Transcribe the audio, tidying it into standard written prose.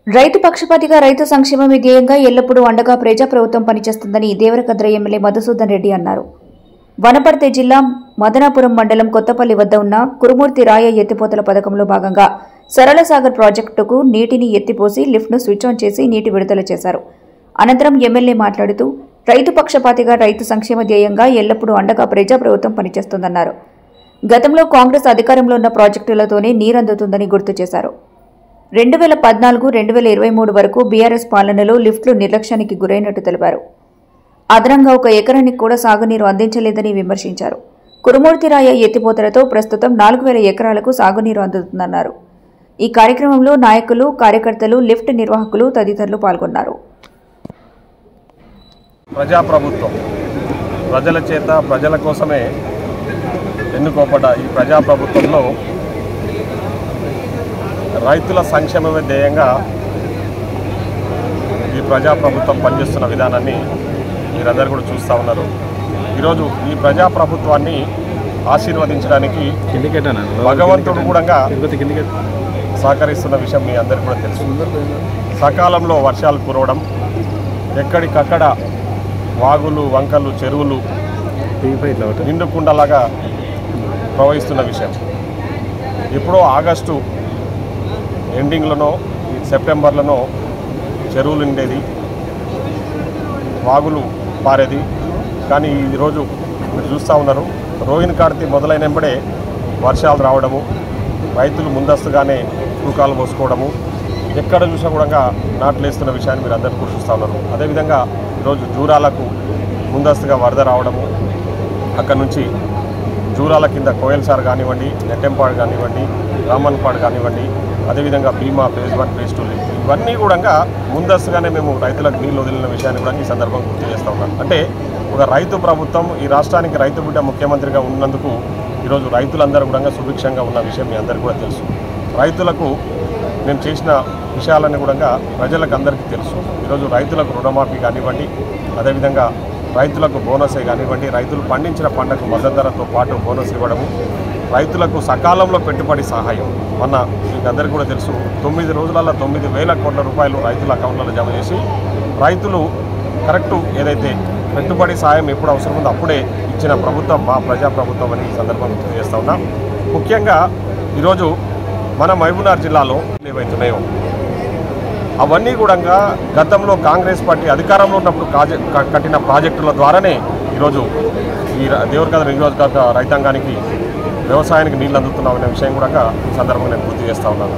రైతు పక్షపాతిగా రైతు సంక్షేమమే ధ్యేయంగా ఎల్లప్పుడూ అండగా ప్రజాప్రభుత్వం పనిచేస్తుందని దేవరకద్ర ఎమ్మెల్యే మధుసూదన్ రెడ్డి అన్నారు. వనపర్తి జిల్లా మదనాపురం మండలం కొత్తపల్లి వద్ద ఉన్న కురుమూర్తి రాయ ఎత్తిపోతల పథకంలో భాగంగా సరళసాగర్ ప్రాజెక్టుకు నీటిని ఎత్తిపోసి లిఫ్ట్ను స్విచ్ ఆన్ చేసి నీటి విడుదల చేశారు. అనంతరం ఎమ్మెల్యే మాట్లాడుతూ రైతు పక్షపాతిగా రైతు సంక్షేమ ధ్యేయంగా ఎల్లప్పుడూ అండగా ప్రజాప్రభుత్వం పనిచేస్తుందన్నారు. గతంలో కాంగ్రెస్ అధికారంలో ఉన్న ప్రాజెక్టులతోనే నీరందుతుందని గుర్తు చేశారు. 2014-2023 వరకు బీఆర్ఎస్ పాలనలో లిఫ్ట్లు నిర్లక్ష్యానికి గురైనట్టు తెలిపారు. అదనంగా 1 ఎకరానికి కూడా సాగునీరు అందించలేదని విమర్శించారు. కురుమూర్తిరాయ ఎత్తిపోతలతో ప్రస్తుతం 4000 ఎకరాలకు సాగునీరు అందుతుందన్నారు. ఈ కార్యక్రమంలో నాయకులు, కార్యకర్తలు, లిఫ్ట్ నిర్వాహకులు తదితరులు పాల్గొన్నారు. ప్రజాప్రభుత్వం ప్రజల చేత ప్రజల కోసమే ఎన్నుకోబడ్డ ఈ ప్రజాప్రభుత్వంలో రైతుల సంక్షేమమే ధ్యేయంగా ఈ ప్రజాప్రభుత్వం పనిచేస్తున్న విధానాన్ని మీరందరూ కూడా చూస్తూ ఉన్నారు. ఈరోజు ఈ ప్రజాప్రభుత్వాన్ని ఆశీర్వదించడానికి భగవంతుడు కూడా సహకరిస్తున్న విషయం మీ అందరికీ కూడా తెలుసు. సకాలంలో వర్షాలు కురవడం, ఎక్కడికక్కడ వాగులు, వంకలు, చెరువులు నిండుకుండలాగా ప్రవహిస్తున్న విషయం. ఎప్పుడో ఆగస్టు ఎండింగ్లోనో సెప్టెంబర్లోనో చెరువులు నిండేది, వాగులు పారేది. కానీ ఈరోజు మీరు చూస్తూ ఉన్నారు, రోహిణి కార్తీ మొదలైనప్పుడే వర్షాలు రావడము, రైతులు ముందస్తుగానే తూకాలు పోసుకోవడము, ఎక్కడ చూసినా కూడా నాట్లు వేస్తున్న విషయాన్ని మీరు అందరూ కూడా చూస్తూ ఉన్నారు. అదేవిధంగా ఈరోజు జూరాలకు ముందస్తుగా వరద రావడము, అక్కడి నుంచి జూరాల కింద కోయల్సార్ కానివ్వండి, నెట్టెంపాడు కానివ్వండి, రామన్పాడు కానివ్వండి, అదేవిధంగా భీమా ఫేజ్ 1, ఫేజ్ 2 ఇవన్నీ కూడా ముందస్తుగానే మేము రైతులకు నీళ్ళు వదిలిన విషయాన్ని కూడా ఈ సందర్భంగా గుర్తు చేస్తూ ఉన్నాను. అంటే ఒక రైతు ప్రభుత్వం ఈ రాష్ట్రానికి రైతు బిడ్డ ముఖ్యమంత్రిగా ఉన్నందుకు ఈరోజు రైతులందరూ కూడా సుభిక్షంగా ఉన్న విషయం మీ అందరికీ కూడా తెలుసు. రైతులకు మేము చేసిన విషయాలన్నీ కూడా ప్రజలకు అందరికీ తెలుసు. ఈరోజు రైతులకు రుణమాఫీ కానివ్వండి, అదేవిధంగా రైతులకు బోనసే కానివ్వండి, రైతులు పండించిన పంటకు మద్దతు ధరతో పాటు బోనస్ ఇవ్వడము, రైతులకు సకాలంలో పెట్టుబడి సహాయం. మొన్న మీకు అందరికీ కూడా తెలుసు, 9 రోజులలో 9,000 కోట్ల రూపాయలు రైతుల అకౌంట్లలో జమ చేసి రైతులు కరెక్టు ఏదైతే పెట్టుబడి సాయం ఎప్పుడు అవసరం ఉందో అప్పుడే ఇచ్చిన ప్రభుత్వం మా ప్రజాప్రభుత్వం అని ఈ సందర్భంగా గుర్తు చేస్తూ ఉన్నాం. ముఖ్యంగా ఈరోజు మన మహబూబ్నగర్ జిల్లాలో ఏవైతున్నాయో అవన్నీ కూడా గతంలో కాంగ్రెస్ పార్టీ అధికారంలో ఉన్నప్పుడు కట్టిన ప్రాజెక్టుల ద్వారానే ఈరోజు ఈ దేవరకద్ర నియోజకవర్గ రైతాంగానికి వ్యవసాయానికి నీళ్ళు అందుతున్నామనే విషయం కూడా ఈ సందర్భంగా నేను గుర్తు చేస్తూ ఉన్నాను.